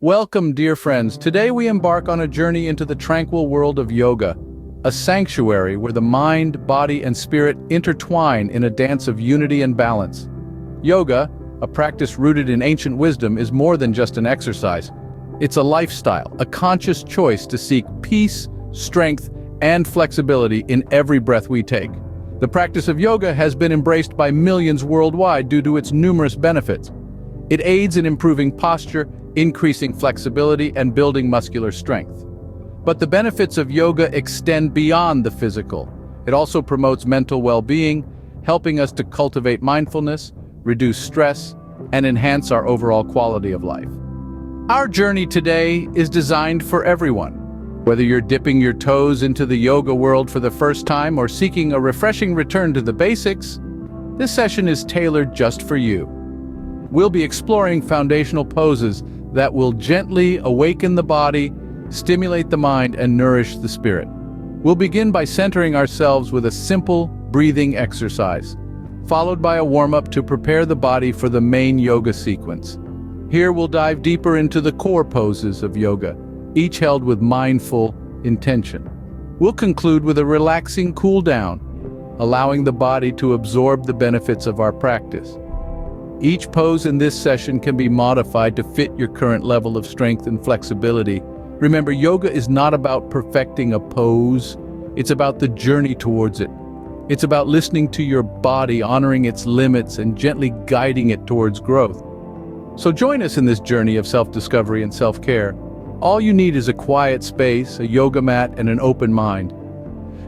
Welcome, dear friends. Today we embark on a journey into the tranquil world of yoga, a sanctuary where the mind, body, and spirit intertwine in a dance of unity and balance. Yoga, a practice rooted in ancient wisdom, is more than just an exercise. It's a lifestyle, a conscious choice to seek peace, strength, and flexibility in every breath we take. The practice of yoga has been embraced by millions worldwide due to its numerous benefits. It aids in improving posture, increasing flexibility, and building muscular strength. But the benefits of yoga extend beyond the physical. It also promotes mental well-being, helping us to cultivate mindfulness, reduce stress, and enhance our overall quality of life. Our journey today is designed for everyone. Whether you're dipping your toes into the yoga world for the first time or seeking a refreshing return to the basics, this session is tailored just for you. We'll be exploring foundational poses that will gently awaken the body, stimulate the mind, and nourish the spirit. We'll begin by centering ourselves with a simple breathing exercise, followed by a warm-up to prepare the body for the main yoga sequence. Here we'll dive deeper into the core poses of yoga, each held with mindful intention. We'll conclude with a relaxing cool down, allowing the body to absorb the benefits of our practice. Each pose in this session can be modified to fit your current level of strength and flexibility. Remember, yoga is not about perfecting a pose, it's about the journey towards it. It's about listening to your body, honoring its limits, and gently guiding it towards growth. So join us in this journey of self-discovery and self-care. All you need is a quiet space, a yoga mat, and an open mind.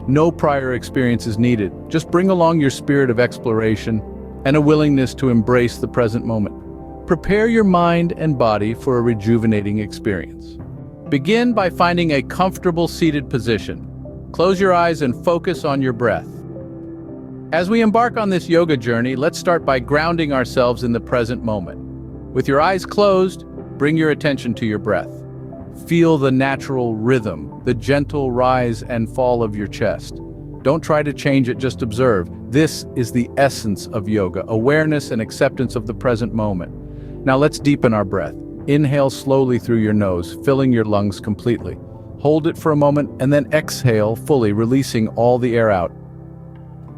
No prior experience is needed. Just bring along your spirit of exploration and a willingness to embrace the present moment. Prepare your mind and body for a rejuvenating experience. Begin by finding a comfortable seated position. Close your eyes and focus on your breath. As we embark on this yoga journey, let's start by grounding ourselves in the present moment. With your eyes closed, bring your attention to your breath. Feel the natural rhythm, the gentle rise and fall of your chest. Don't try to change it, just observe. This is the essence of yoga, awareness and acceptance of the present moment. Now let's deepen our breath. Inhale slowly through your nose, filling your lungs completely. Hold it for a moment and then exhale fully, releasing all the air out.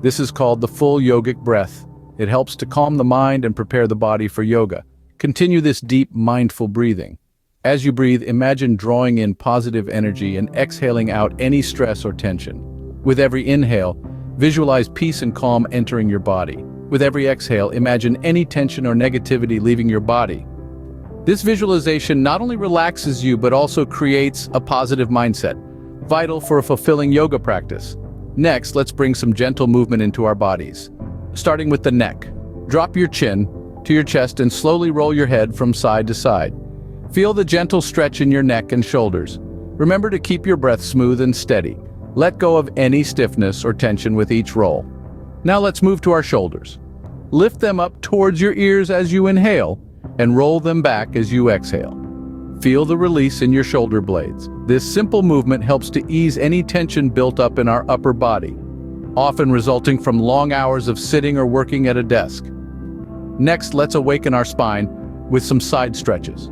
This is called the full yogic breath. It helps to calm the mind and prepare the body for yoga. Continue this deep, mindful breathing. As you breathe, imagine drawing in positive energy and exhaling out any stress or tension. With every inhale, visualize peace and calm entering your body. With every exhale, imagine any tension or negativity leaving your body. This visualization not only relaxes you but also creates a positive mindset, vital for a fulfilling yoga practice. Next, let's bring some gentle movement into our bodies. Starting with the neck. Drop your chin to your chest and slowly roll your head from side to side. Feel the gentle stretch in your neck and shoulders. Remember to keep your breath smooth and steady. Let go of any stiffness or tension with each roll. Now let's move to our shoulders. Lift them up towards your ears as you inhale and roll them back as you exhale. Feel the release in your shoulder blades. This simple movement helps to ease any tension built up in our upper body, often resulting from long hours of sitting or working at a desk. Next, let's awaken our spine with some side stretches.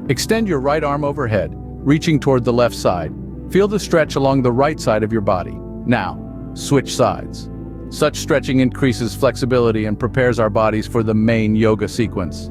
Extend your right arm overhead, reaching toward the left side. Feel the stretch along the right side of your body. Now, switch sides. Such stretching increases flexibility and prepares our bodies for the main yoga sequence.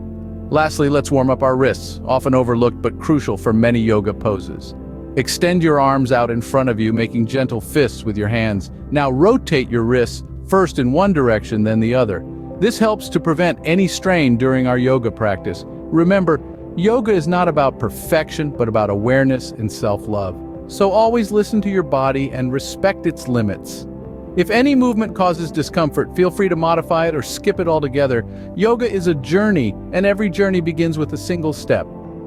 Lastly, let's warm up our wrists, often overlooked but crucial for many yoga poses. Extend your arms out in front of you, making gentle fists with your hands. Now rotate your wrists, first in one direction, then the other. This helps to prevent any strain during our yoga practice. Remember, yoga is not about perfection, but about awareness and self-love. So always listen to your body and respect its limits. If any movement causes discomfort, feel free to modify it or skip it altogether. Yoga is a journey, and every journey begins with a single step.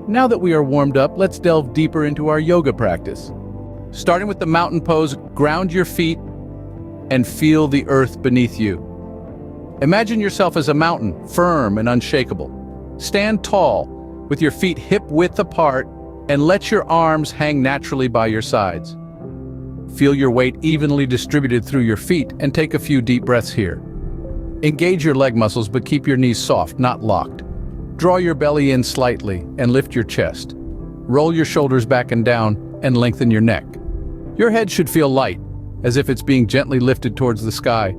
Now that we are warmed up, let's delve deeper into our yoga practice. Starting with the mountain pose, ground your feet and feel the earth beneath you. Imagine yourself as a mountain, firm and unshakable. Stand tall, with your feet hip-width apart, and let your arms hang naturally by your sides. Feel your weight evenly distributed through your feet and take a few deep breaths here. Engage your leg muscles but keep your knees soft, not locked. Draw your belly in slightly and lift your chest. Roll your shoulders back and down and lengthen your neck. Your head should feel light, as if it's being gently lifted towards the sky.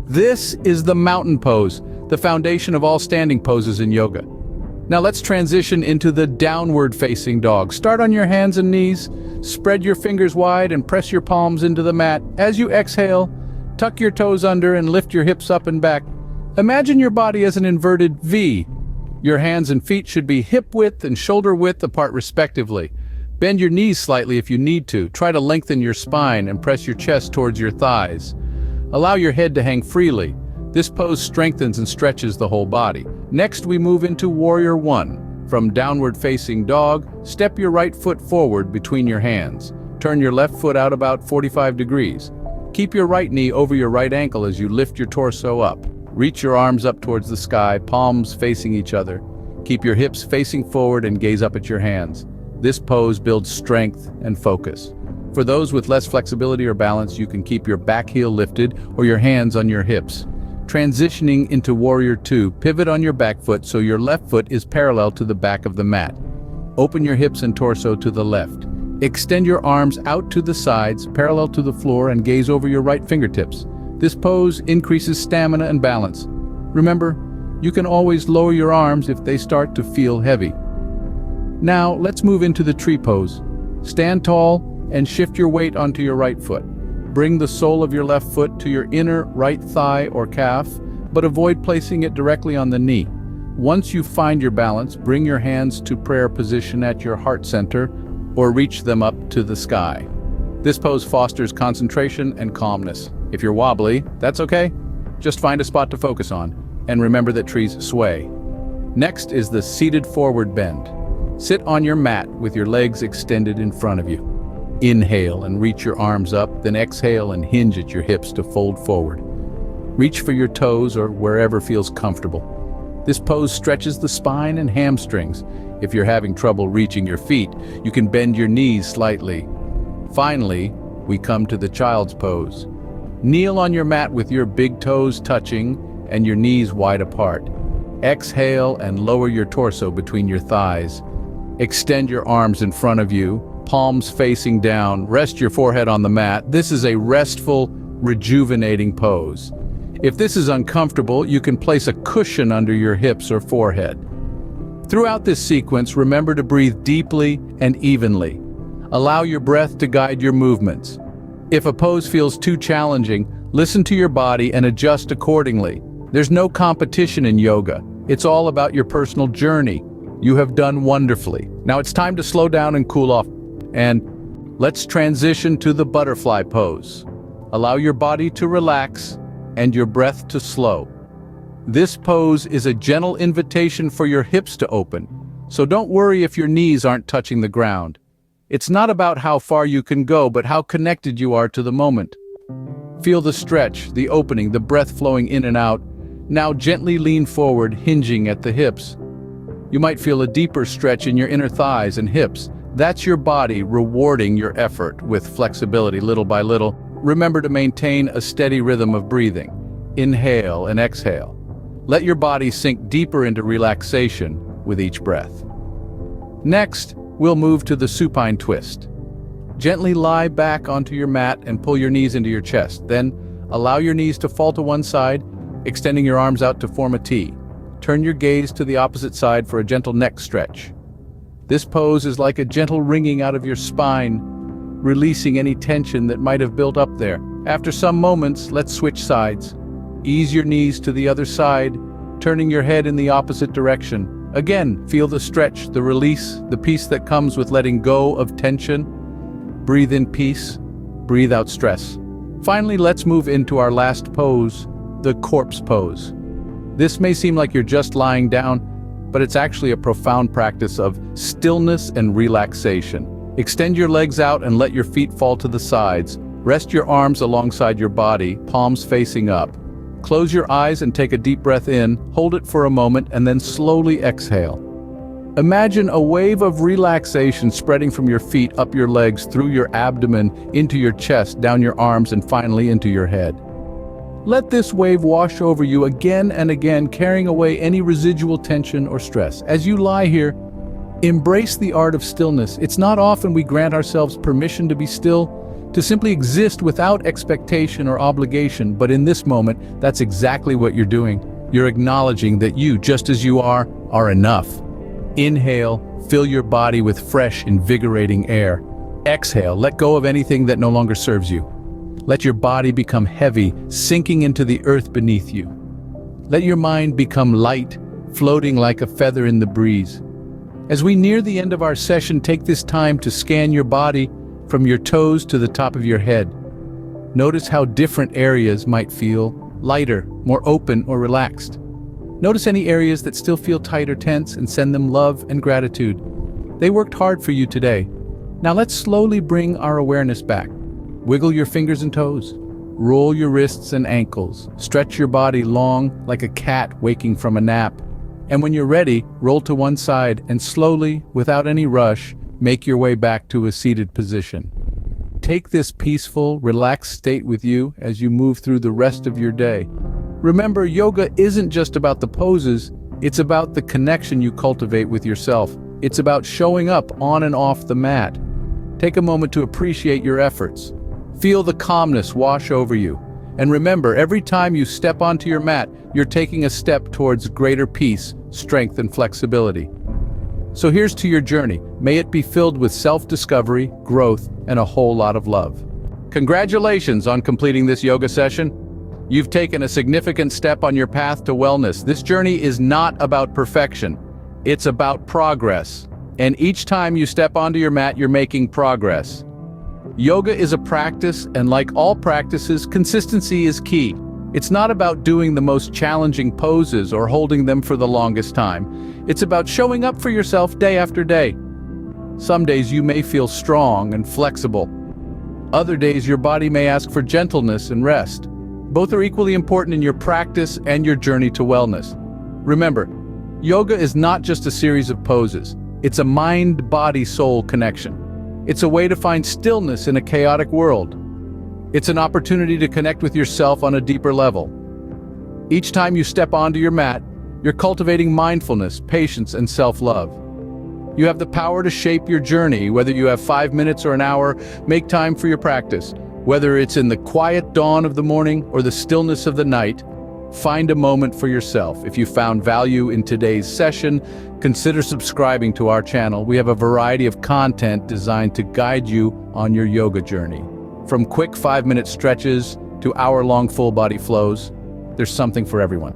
This is the mountain pose, the foundation of all standing poses in yoga. Now let's transition into the downward facing dog. Start on your hands and knees, spread your fingers wide and press your palms into the mat. As you exhale, tuck your toes under and lift your hips up and back. Imagine your body as an inverted V. Your hands and feet should be hip width and shoulder width apart respectively. Bend your knees slightly if you need to. Try to lengthen your spine and press your chest towards your thighs. Allow your head to hang freely. This pose strengthens and stretches the whole body. Next, we move into Warrior One. From downward facing dog, step your right foot forward between your hands. Turn your left foot out about 45 degrees. Keep your right knee over your right ankle as you lift your torso up. Reach your arms up towards the sky, palms facing each other. Keep your hips facing forward and gaze up at your hands. This pose builds strength and focus. For those with less flexibility or balance, you can keep your back heel lifted or your hands on your hips. Transitioning into Warrior Two, pivot on your back foot so your left foot is parallel to the back of the mat. Open your hips and torso to the left. Extend your arms out to the sides, parallel to the floor, and gaze over your right fingertips. This pose increases stamina and balance. Remember, you can always lower your arms if they start to feel heavy. Now, let's move into the tree pose. Stand tall and shift your weight onto your right foot. Bring the sole of your left foot to your inner right thigh or calf, but avoid placing it directly on the knee. Once you find your balance, bring your hands to prayer position at your heart center or reach them up to the sky. This pose fosters concentration and calmness. If you're wobbly, that's okay. Just find a spot to focus on, and remember that trees sway. Next is the seated forward bend. Sit on your mat with your legs extended in front of you. Inhale and reach your arms up, then exhale and hinge at your hips to fold forward. Reach for your toes or wherever feels comfortable. This pose stretches the spine and hamstrings. If you're having trouble reaching your feet, you can bend your knees slightly. Finally, we come to the child's pose. Kneel on your mat with your big toes touching and your knees wide apart. Exhale and lower your torso between your thighs. Extend your arms in front of you, palms facing down. Rest your forehead on the mat. This is a restful, rejuvenating pose. If this is uncomfortable, you can place a cushion under your hips or forehead. Throughout this sequence, remember to breathe deeply and evenly. Allow your breath to guide your movements. If a pose feels too challenging, listen to your body and adjust accordingly. There's no competition in yoga. It's all about your personal journey. You have done wonderfully. Now it's time to slow down and cool off. And let's transition to the butterfly pose. Allow your body to relax and your breath to slow. This pose is a gentle invitation for your hips to open, so don't worry if your knees aren't touching the ground. It's not about how far you can go, but how connected you are to the moment. Feel the stretch, the opening, the breath flowing in and out. Now gently lean forward, hinging at the hips. You might feel a deeper stretch in your inner thighs and hips. That's your body rewarding your effort with flexibility little by little. Remember to maintain a steady rhythm of breathing. Inhale and exhale. Let your body sink deeper into relaxation with each breath. Next, we'll move to the supine twist. Gently lie back onto your mat and pull your knees into your chest. Then, allow your knees to fall to one side, extending your arms out to form a T. Turn your gaze to the opposite side for a gentle neck stretch. This pose is like a gentle wringing out of your spine, releasing any tension that might have built up there. After some moments, let's switch sides. Ease your knees to the other side, turning your head in the opposite direction. Again, feel the stretch, the release, the peace that comes with letting go of tension. Breathe in peace, breathe out stress. Finally, let's move into our last pose, the corpse pose. This may seem like you're just lying down, but it's actually a profound practice of stillness and relaxation. Extend your legs out and let your feet fall to the sides. Rest your arms alongside your body, palms facing up. Close your eyes and take a deep breath in, hold it for a moment, and then slowly exhale. Imagine a wave of relaxation spreading from your feet up your legs, through your abdomen, into your chest, down your arms, and finally into your head. Let this wave wash over you again and again, carrying away any residual tension or stress. As you lie here, Embrace the art of stillness. It's not often we grant ourselves permission to be still, to simply exist without expectation or obligation, but in this moment, that's exactly what you're doing. You're acknowledging that you, just as you are enough. Inhale, fill your body with fresh, invigorating air. Exhale, let go of anything that no longer serves you. Let your body become heavy, sinking into the earth beneath you. Let your mind become light, floating like a feather in the breeze. As we near the end of our session, take this time to scan your body from your toes to the top of your head. Notice how different areas might feel lighter, more open, or relaxed. Notice any areas that still feel tight or tense and send them love and gratitude. They worked hard for you today. Now let's slowly bring our awareness back. Wiggle your fingers and toes. Roll your wrists and ankles. Stretch your body long like a cat waking from a nap. And when you're ready, roll to one side and slowly, without any rush, make your way back to a seated position. Take this peaceful, relaxed state with you as you move through the rest of your day. Remember, yoga isn't just about the poses, it's about the connection you cultivate with yourself. It's about showing up on and off the mat. Take a moment to appreciate your efforts. Feel the calmness wash over you. And remember, every time you step onto your mat, you're taking a step towards greater peace, strength, and flexibility. So here's to your journey. May it be filled with self-discovery, growth, and a whole lot of love. Congratulations on completing this yoga session. You've taken a significant step on your path to wellness. This journey is not about perfection. It's about progress. And each time you step onto your mat, you're making progress. Yoga is a practice, and like all practices, consistency is key. It's not about doing the most challenging poses or holding them for the longest time. It's about showing up for yourself day after day. Some days you may feel strong and flexible. Other days your body may ask for gentleness and rest. Both are equally important in your practice and your journey to wellness. Remember, yoga is not just a series of poses. It's a mind-body-soul connection. It's a way to find stillness in a chaotic world. It's an opportunity to connect with yourself on a deeper level. Each time you step onto your mat, you're cultivating mindfulness, patience, and self-love. You have the power to shape your journey, whether you have 5 minutes or an hour. Make time for your practice. Whether it's in the quiet dawn of the morning or the stillness of the night, find a moment for yourself. If you found value in today's session, consider subscribing to our channel. We have a variety of content designed to guide you on your yoga journey. From quick 5-minute stretches to hour-long full-body flows, there's something for everyone.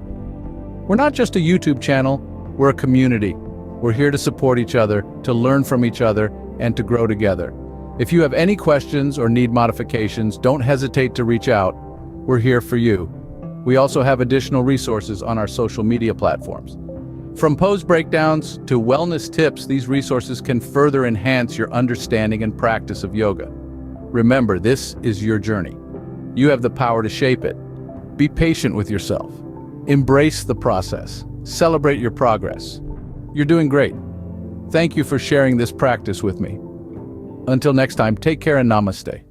We're not just a YouTube channel, we're a community. We're here to support each other, to learn from each other, and to grow together. If you have any questions or need modifications, don't hesitate to reach out. We're here for you. We also have additional resources on our social media platforms. From pose breakdowns to wellness tips, these resources can further enhance your understanding and practice of yoga. Remember, this is your journey. You have the power to shape it. Be patient with yourself. Embrace the process. Celebrate your progress. You're doing great. Thank you for sharing this practice with me. Until next time, take care and namaste.